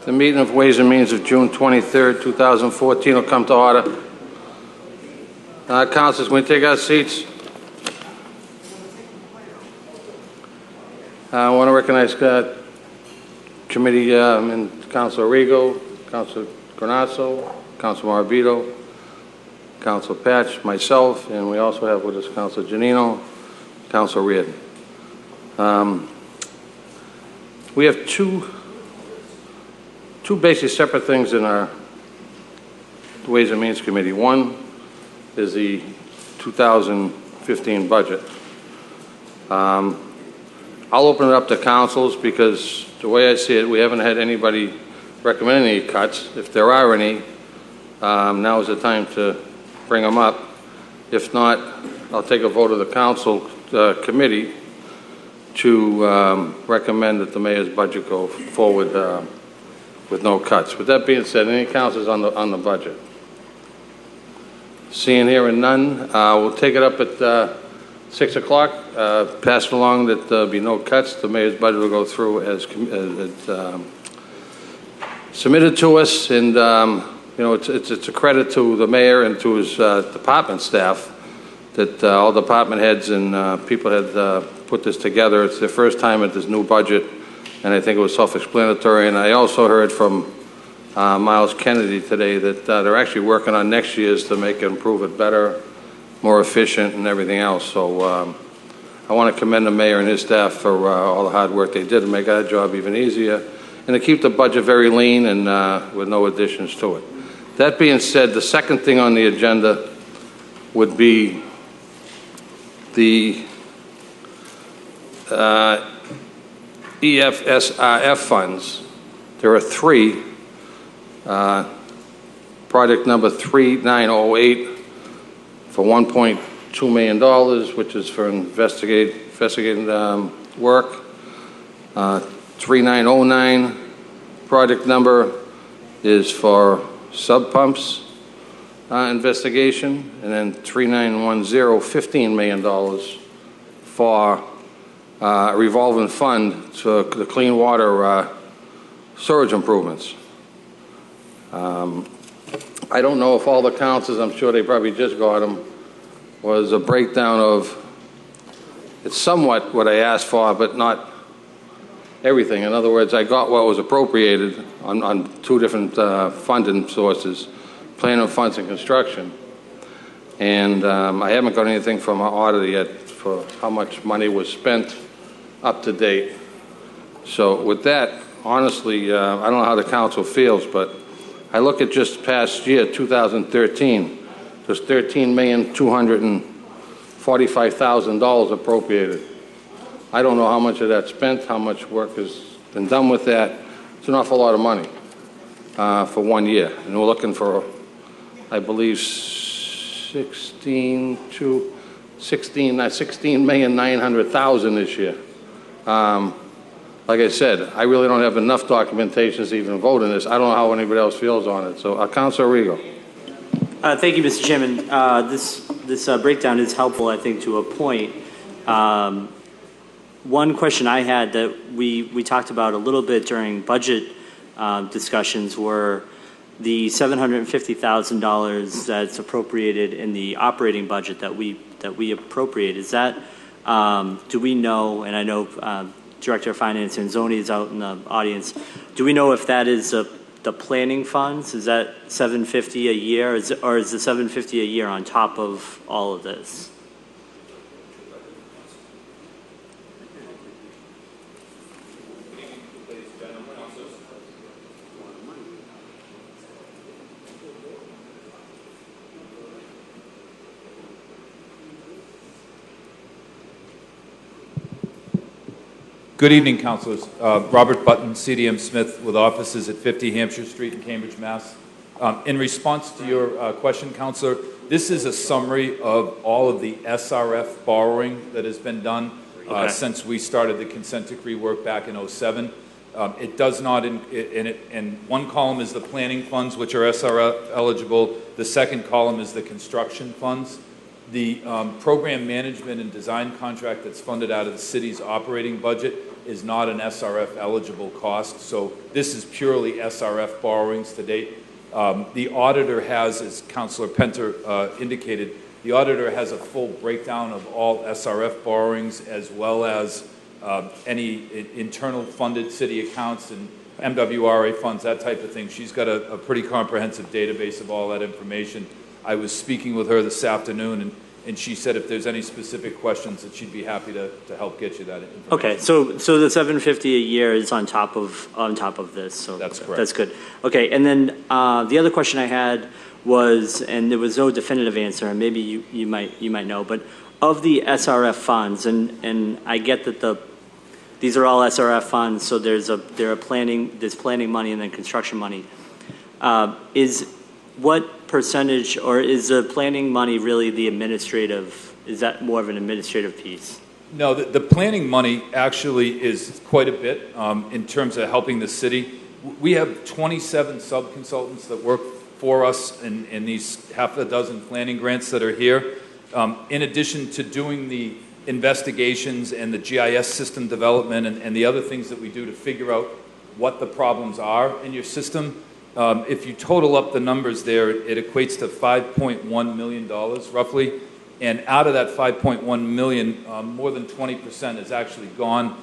The meeting of Ways and Means of June 23rd, 2014 will come to order. Councilors, can we take our seats? I want to recognize committee and Councilor Rigo, Councilor Granasso, Councilor Morabito, Councilor Patch, myself, and we also have with us Councilor Giannino, Councilor Reardon. We have two basic separate things in our Ways and Means Committee. One is the 2015 budget. I'll open it up to councils because the way I see it, we haven't had anybody recommend any cuts. If there are any, now is the time to bring them up. If not, I'll take a vote of the council committee to recommend that the mayor's budget go forward with no cuts. With that being said, any councils on the budget? Seeing, hearing none, we'll take it up at 6 o'clock. Pass it along that there'll be no cuts. The mayor's budget will go through as submitted to us, and you know, it's a credit to the mayor and to his department staff that all department heads and people had put this together. It's their first time at this new budget, and I think it was self-explanatory. And I also heard from Miles Kennedy today that they're actually working on next year's to make it, improve it better, more efficient, and everything else. So I want to commend the mayor and his staff for all the hard work they did to make our job even easier and to keep the budget very lean and with no additions to it. That being said, the second thing on the agenda would be the EFSRF funds. There are three. Project number 3908 for $1.2 million, which is for investigating work. 3909 project number is for sub pumps investigation, and then 3910, $15 million for a revolving fund to the clean water storage improvements. I don't know if all the councils, I'm sure they probably just got them, was a breakdown of, it's somewhat what I asked for, but not everything. In other words, I got what was appropriated on two different funding sources, planning funds and construction. And I haven't got anything from our auditor yet for how much money was spent up to date. So with that, honestly, I don't know how the council feels, but I look at just past year, 2013, there's $13,245,000 appropriated. I don't know how much of that spent, how much work has been done with that. It's an awful lot of money for 1 year. And we're looking for, I believe, 16,900,000 this year. Like I said, I really don't have enough documentation to even vote on this. I don't know how anybody else feels on it. So, Councilor Rigo. Thank you, Mr. Chairman. This breakdown is helpful, I think, to a point. One question I had that we talked about a little bit during budget discussions were the $750,000 that's appropriated in the operating budget that we appropriate. Is that do we know? And I know Director of Finance and Zoni is out in the audience. Do we know if that is the planning funds? Is that $750 a year, or is the $750 a year on top of all of this? Good evening, councilors. Robert Button, CDM Smith, with offices at 50 Hampshire Street in Cambridge, Mass. In response to your question, councilor, this is a summary of all of the SRF borrowing that has been done since we started the consent decree work back in '07. It does not, in one column is the planning funds, which are SRF eligible. The second column is the construction funds. The program management and design contract that's funded out of the city's operating budget is not an SRF eligible cost, so this is purely SRF borrowings to date. The auditor has, as Councilor Penter indicated, the auditor has a full breakdown of all SRF borrowings as well as any internal funded city accounts and MWRA funds, that type of thing. She's got a pretty comprehensive database of all that information. I was speaking with her this afternoon, and she said if there's any specific questions that she'd be happy to help get you that information. Okay, so the $750 a year is on top of this. So that's correct. That's good. Okay, and then the other question I had was, and there was no definitive answer, and maybe you might know, but of the SRF funds, and I get that these are all SRF funds, so there's planning money and then construction money. Is what percentage, or is the planning money really the administrative? Is that more of an administrative piece? No, the planning money actually is quite a bit in terms of helping the city. We have 27 sub-consultants that work for us in these half a dozen planning grants that are here. In addition to doing the investigations and the GIS system development and the other things that we do to figure out what the problems are in your system, if you total up the numbers there, it equates to $5.1 million roughly. And out of that $5.1 million, more than 20% has actually gone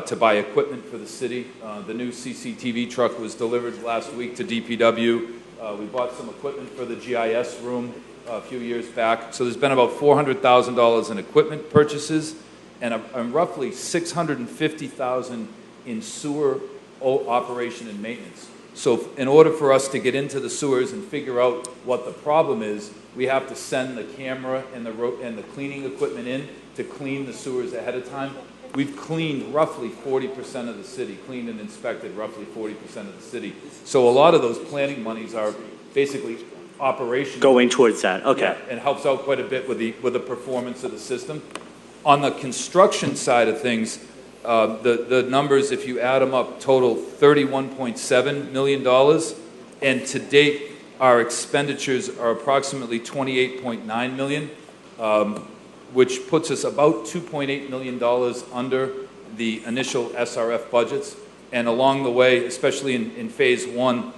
to buy equipment for the city. The new CCTV truck was delivered last week to DPW. We bought some equipment for the GIS room a few years back. So there's been about $400,000 in equipment purchases and roughly $650,000 in sewer operation and maintenance. So in order for us to get into the sewers and figure out what the problem is, we have to send the camera and the cleaning equipment in to clean the sewers ahead of time. We've cleaned roughly 40% of the city, cleaned and inspected roughly 40% of the city. So a lot of those planning monies are basically operational. Going towards that, okay. Yeah, and helps out quite a bit with the performance of the system. On the construction side of things, the numbers, if you add them up, total $31.7 million. And to date, our expenditures are approximately $28.9 million, which puts us about $2.8 million under the initial SRF budgets. And along the way, especially in phase one,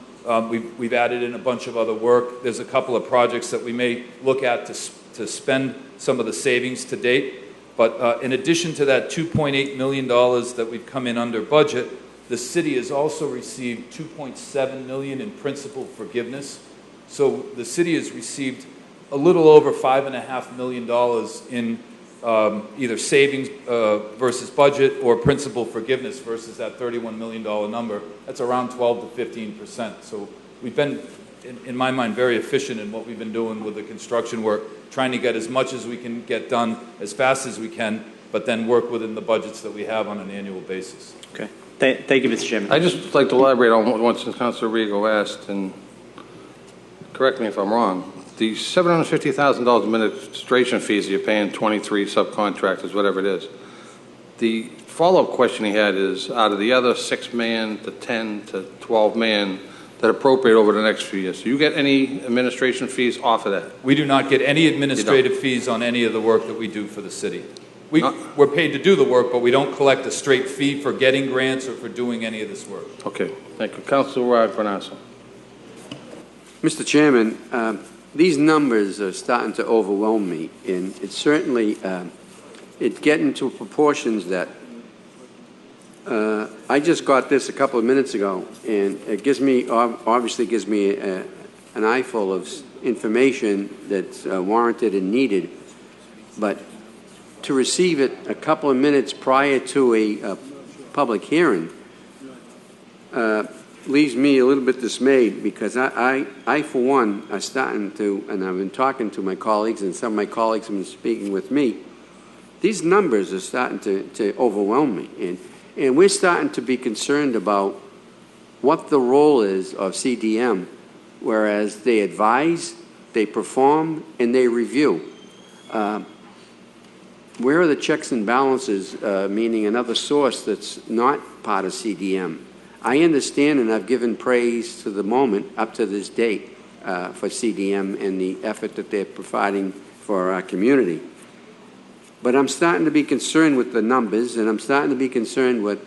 we've added in a bunch of other work. There's a couple of projects that we may look at to spend some of the savings to date. But in addition to that $2.8 million that we've come in under budget, the city has also received $2.7 million in principal forgiveness. So the city has received a little over $5.5 million in either savings versus budget or principal forgiveness versus that $31 million number. That's around 12 to 15%. So we've been, in my mind, very efficient in what we've been doing with the construction work, trying to get as much as we can get done as fast as we can, but then work within the budgets that we have on an annual basis. Okay. Thank you, Mr. Chairman. I'd just like to elaborate on what Councilor Rigo asked, and correct me if I'm wrong. The $750,000 administration fees that you're paying 23 subcontractors, whatever it is, the follow-up question he had is, out of the other $6 million to $10 to $12 million that appropriate over the next few years, do you get any administration fees off of that? We do not get any administrative fees on any of the work that we do for the city. We're paid to do the work, but we don't collect a straight fee for getting grants or for doing any of this work. Okay, thank you. Councilor Granasso. Mr. Chairman, these numbers are starting to overwhelm me, and it's certainly it's getting to proportions that I just got this a couple of minutes ago, and it gives me obviously gives me an eyeful of information that's warranted and needed, but to receive it a couple of minutes prior to a public hearing leaves me a little bit dismayed, because I for one, are starting to, and I've been talking to my colleagues, and some of my colleagues have been speaking with me, these numbers are starting to overwhelm me. And we're starting to be concerned about what the role is of CDM, whereas they advise, they perform, and they review. Where are the checks and balances, meaning another source that's not part of CDM? I understand, and I've given praise to the moment up to this date for CDM and the effort that they're providing for our community. But I'm starting to be concerned with the numbers, and I'm starting to be concerned with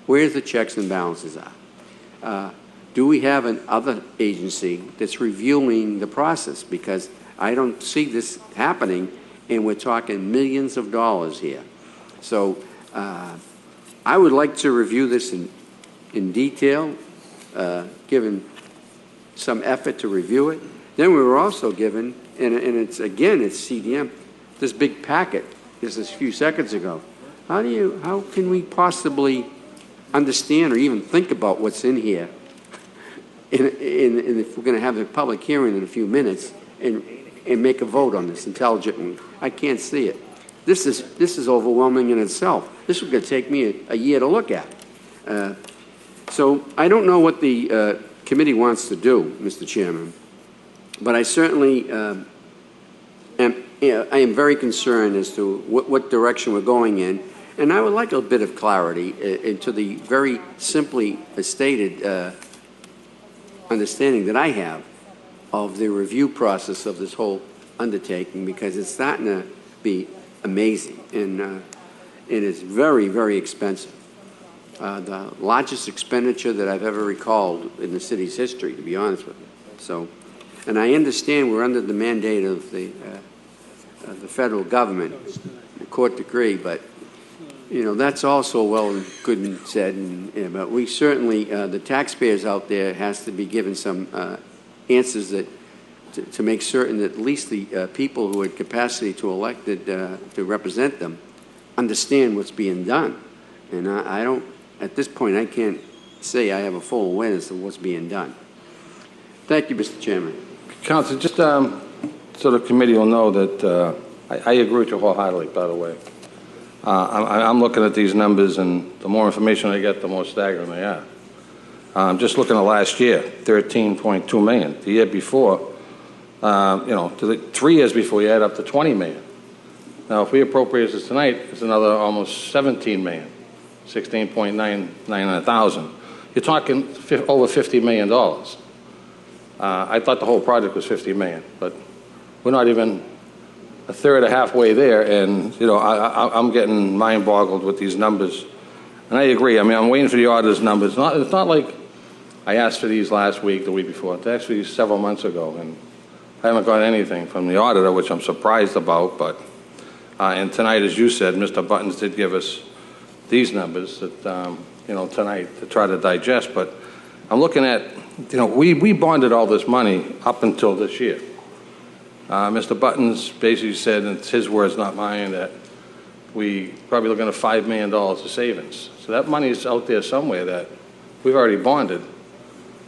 where the checks and balances are. Do we have an other agency that's reviewing the process? Because I don't see this happening, and we're talking millions of dollars here. So I would like to review this in detail, given some effort to review it. Then we were also given, and it's CDM, this big packet, just a few seconds ago. How can we possibly understand or even think about what's in here? And if we're going to have a public hearing in a few minutes and make a vote on this intelligently, I can't see it. This is overwhelming in itself. This is going to take me a year to look at. So I don't know what the committee wants to do, Mr. Chairman, but I certainly I am very concerned as to what direction we're going in, and I would like a bit of clarity into the very simply stated understanding that I have of the review process of this whole undertaking, because it's starting to be amazing, and it is very, very expensive. The largest expenditure that I've ever recalled in the city's history, to be honest with you. So, and I understand we're under the mandate of the federal government, the court decree, but you know, that's also well and good and said, but we certainly, the taxpayers out there has to be given some answers that to make certain that at least the people who had capacity to elected to represent them understand what's being done. And I don't, at this point, I can't say I have a full awareness of what's being done. Thank you, Mr. Chairman. Council, just so the committee will know that I agree with you wholeheartedly, by the way. I'm looking at these numbers, and the more information I get, the more staggering they are. I'm just looking at last year, $13.2 million. The year before, you know, 3 years before, you add up to $20 million. Now, if we appropriate this tonight, it's another almost $17 million, 16.999 thousand. You're talking over $50 million. I thought the whole project was $50 million, but we're not even a third or halfway there, and you know, I'm getting mind-boggled with these numbers. And I agree. I mean, I'm waiting for the auditor's numbers. It's not like I asked for these last week, the week before. It's actually several months ago, and I haven't got anything from the auditor, which I'm surprised about. But and tonight, as you said, Mr. Buttons did give us these numbers that you know, tonight to try to digest. But I'm looking at, you know, we bonded all this money up until this year. Mr. Buttons basically said, and it's his words, not mine, that we probably looking at $5 million of savings. So that money is out there somewhere that we've already bonded,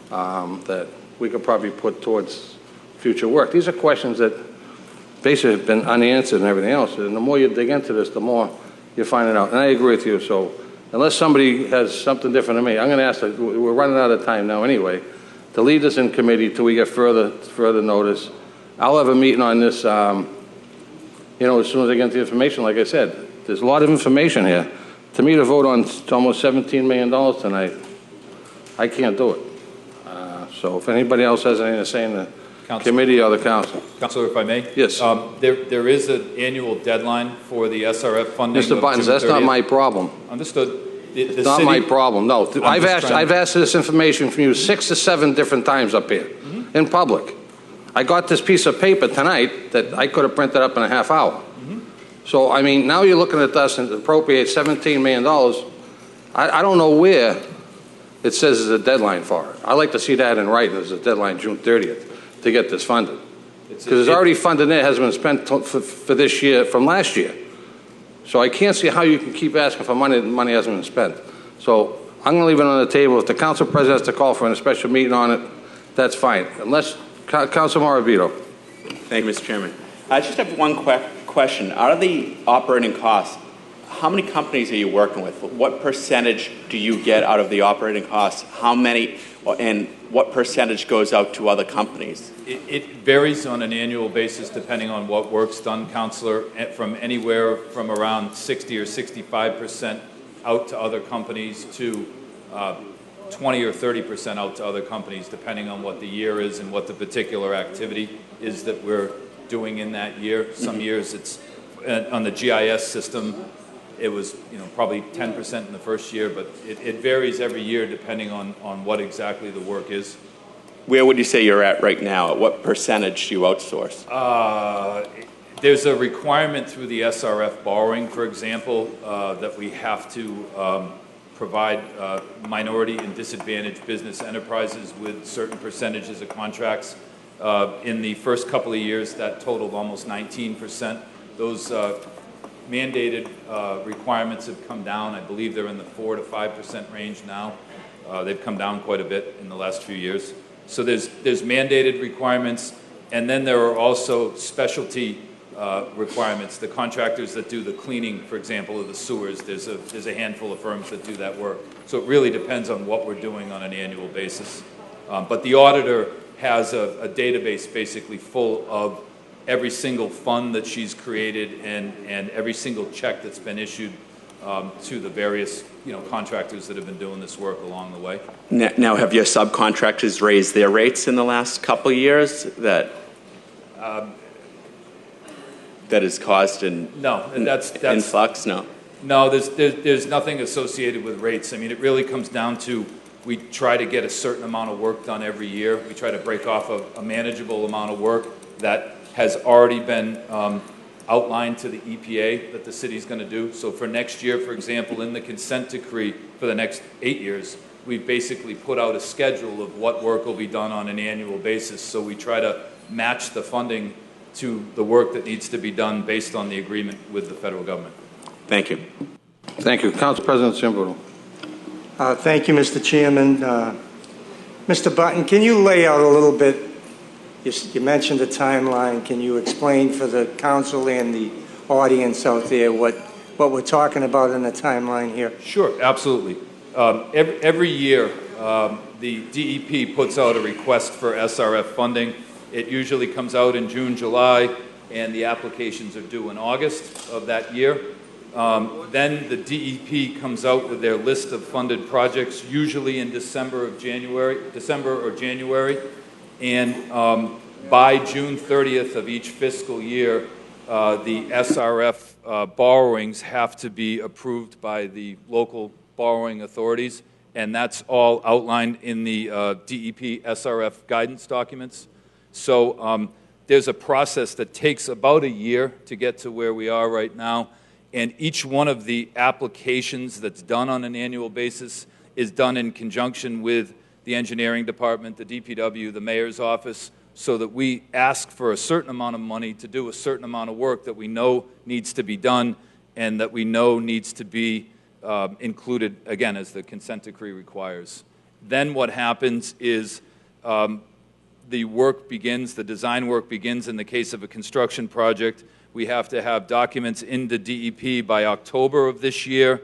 that we could probably put towards future work. These are questions that basically have been unanswered and everything else. And the more you dig into this, the more you find it out. And I agree with you. So unless somebody has something different than me, I'm going to ask, we're running out of time now anyway, to leave this in committee till we get further notice. I'll have a meeting on this, you know, as soon as I get the information. Like I said, there's a lot of information here. To me, to vote on almost $17 million tonight, I can't do it. So if anybody else has anything to say in the committee or the council. Councilor, if I may? Yes. There is an annual deadline for the SRF funding. Mr. Buttons, that's not my problem. Understood. It's not my problem, no. I've asked for this information from you 6 to 7 different times up here in public. I got this piece of paper tonight that I could have printed up in a half hour. So, I mean, now you're looking at us and appropriate $17 million. I don't know where it says there's a deadline for it. I'd like to see that in writing. There's a deadline June 30th to get this funded. Because it's already funded there, hasn't been spent for this year from last year. So I can't see how you can keep asking for money that money hasn't been spent. So I'm going to leave it on the table. If the council president has to call for a special meeting on it, that's fine. Unless, Councilor Moravito. Thank you, Mr. Chairman. I just have one question. Out of the operating costs, how many companies are you working with? What percentage do you get out of the operating costs? How many, and what percentage goes out to other companies? It varies on an annual basis depending on what work's done, Councilor, from anywhere from around 60 or 65% out to other companies to 20 or 30% out to other companies, depending on what the year is and what the particular activity is that we're doing in that year. Some years it's on the GIS system. It was, probably 10% in the first year, but it varies every year depending on what exactly the work is. Where would you say you're at right now? At what percentage do you outsource? There's a requirement through the SRF borrowing, for example, that we have to provide minority and disadvantaged business enterprises with certain percentages of contracts. In the first couple of years, that totaled almost 19%. Those mandated requirements have come down. I believe they're in the 4 to 5% range now. They've come down quite a bit in the last few years. So there's mandated requirements, and then there are also specialty requirements. The contractors that do the cleaning, for example, of the sewers, there's a handful of firms that do that work. So it really depends on what we're doing on an annual basis. But the auditor has a database basically full of every single fund that she's created and every single check that's been issued to the various contractors that have been doing this work along the way. Now, have your subcontractors raised their rates in the last couple of years that has caused that's influx? No, there's nothing associated with rates. I mean, it really comes down to we try to get a certain amount of work done every year. We try to break off a manageable amount of work that has already been outlined to the EPA that the city's going to do. So for next year, for example, in the consent decree for the next 8 years, we've basically put out a schedule of what work will be done on an annual basis. So we try to match the funding to the work that needs to be done based on the agreement with the federal government. Thank you. Thank you. Council President Ciambrotto. Thank you, Mr. Chairman. Mr. Button, can you lay out a little bit? You mentioned the timeline. Can you explain for the council and the audience out there what we're talking about in the timeline here? Sure, absolutely. Every year, the DEP puts out a request for SRF funding. It usually comes out in June, July, and the applications are due in August of that year. Then the DEP comes out with their list of funded projects, usually in December or January. And by June 30th of each fiscal year, the SRF borrowings have to be approved by the local borrowing authorities, and that's all outlined in the DEP SRF guidance documents. So there's a process that takes about a year to get to where we are right now, and each one of the applications that's done on an annual basis is done in conjunction with the engineering department, the DPW, the mayor's office, so that we ask for a certain amount of money to do a certain amount of work that we know needs to be done and that we know needs to be included, again, as the consent decree requires. Then what happens is the work begins, the design work begins in the case of a construction project. We have to have documents in the DEP by October of this year,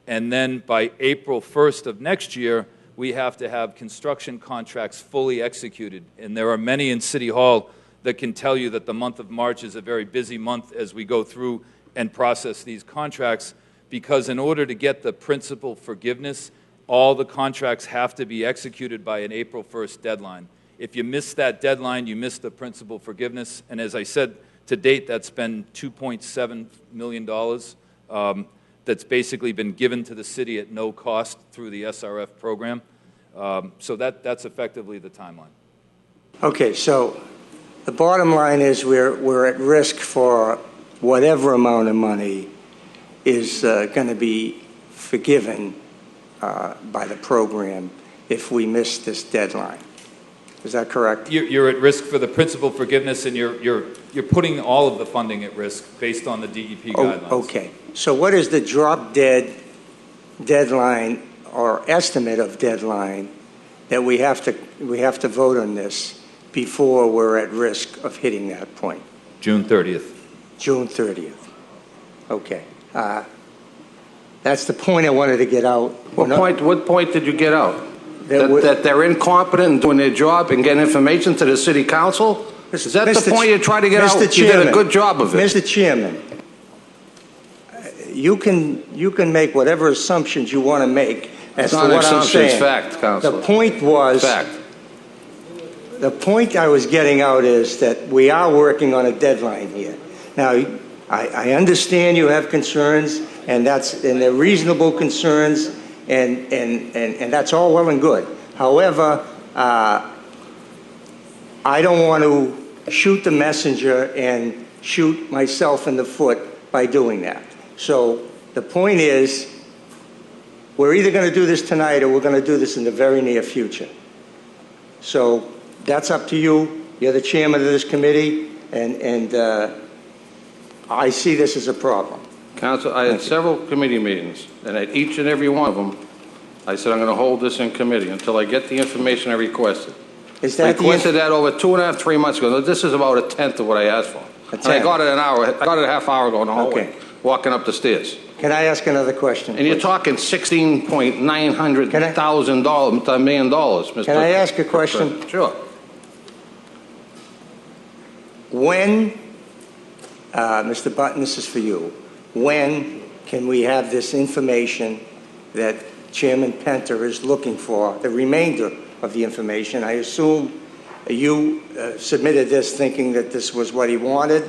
and then by April 1st of next year, we have to have construction contracts fully executed. And there are many in City Hall that can tell you that the month of March is a very busy month as we go through and process these contracts, because in order to get the principal forgiveness, all the contracts have to be executed by an April 1st deadline. If you miss that deadline, you miss the principal forgiveness. And as I said, to date, that's been $2.7 million. That's basically been given to the city at no cost through the SRF program. So that's effectively the timeline. Okay, so the bottom line is we're at risk for whatever amount of money is going to be forgiven by the program if we miss this deadline. Is that correct? You're at risk for the principal forgiveness, and you're putting all of the funding at risk based on the DEP guidelines. Okay. So what is the drop-dead deadline or estimate of deadline that we have to vote on this before we're at risk of hitting that point? June 30th. June 30th. Okay. That's the point I wanted to get out. What point did you get out? That That they're incompetent in doing their job and getting information to the city council? Is that the point you're trying to get out? You did a good job of it. Mr. Chairman, you can make whatever assumptions you want to make as to what I'm saying. It's fact, Councilor. The point was, Fact. the point I was getting out is that we are working on a deadline here. Now, I understand you have concerns, and they're reasonable concerns, and that's all well and good. However, I don't want to shoot the messenger and shoot myself in the foot by doing that. So the point is, we're either going to do this tonight or we're going to do this in the very near future. So that's up to you. You're the chairman of this committee, and I see this as a problem. Council, I had several committee meetings, and at each and every one of them, I said I'm going to hold this in committee until I get the information I requested. Is I that the requested that over 2.5, 3 months ago. This is about a tenth of what I asked for. And I got it an hour. I got it a half hour ago in the hallway, walking up the stairs. Can I ask another question? And you're please? talking $16,900,000, $1 million, Mr. Can I ask a question? Sure. When, Mr. Button, this is for you. When can we have this information that Chairman Penter is looking for, the remainder of the information? I assume you submitted this thinking that this was what he wanted.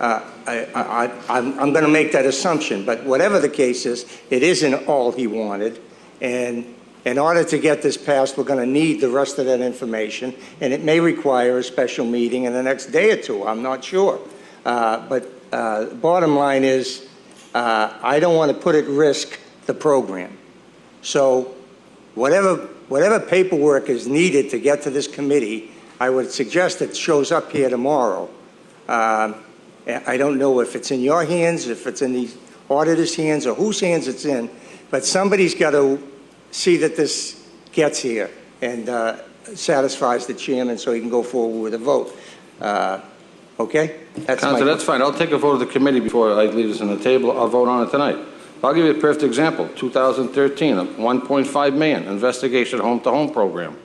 I'm going to make that assumption, but whatever the case is, it isn't all he wanted. And in order to get this passed, we're going to need the rest of that information, and it may require a special meeting in the next day or two. I'm not sure. But bottom line is, I don't want to put at risk the program. So whatever paperwork is needed to get to this committee, I would suggest it shows up here tomorrow. I don't know if it's in your hands, if it's in the auditor's hands, or whose hands it's in, but somebody's got to see that this gets here and satisfies the chairman so he can go forward with a vote. Okay? Councilor, that's fine. I'll take a vote of the committee before I leave this on the table. I'll vote on it tonight. I'll give you a perfect example. 2013, a $1.5 million investigation home-to-home program.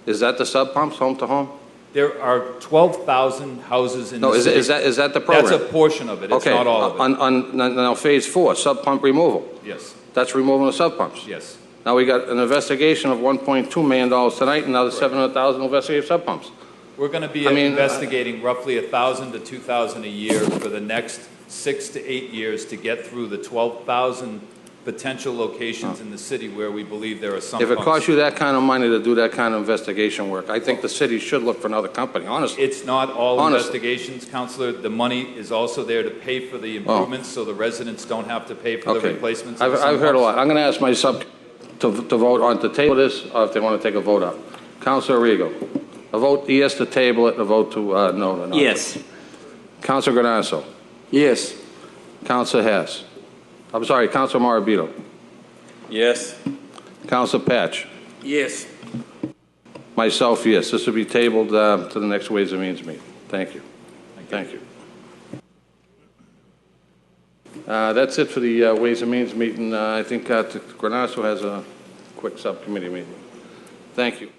Is that the sub pumps, home-to-home? There are 12,000 houses in the city. Is that the program? That's a portion of it. It's not all of it. Now, phase 4, sub pump removal. Yes. That's removing the sub pumps. Yes. Now we got an investigation of $1.2 million tonight, and another $700,000 investigative sub pumps. We're going to be investigating roughly 1,000 to 2,000 a year for the next 6 to 8 years to get through the 12,000 potential locations in the city where we believe there are some If it pumps. costs you that kind of money to do that kind of investigation work, I think the city should look for another company, honestly. It's not all Honest. investigations, Councilor. The money is also there to pay for the improvements so the residents don't have to pay for the replacements. of the I've heard a pumps. lot. I'm going to ask my sub to vote on to table this, or if they want to take a vote up. Councilor Rigo, a vote yes to table it, a vote to no to not. Yes. Councilor Granasso. Yes. Councilor Hess. I'm sorry, Councilor Morabito. Yes. Councilor Patch. Yes. Myself, yes. This will be tabled to the next Ways and Means meeting. Thank you. Thank you. That's it for the Ways and Means meeting. I think Granasso has a quick subcommittee meeting. Thank you.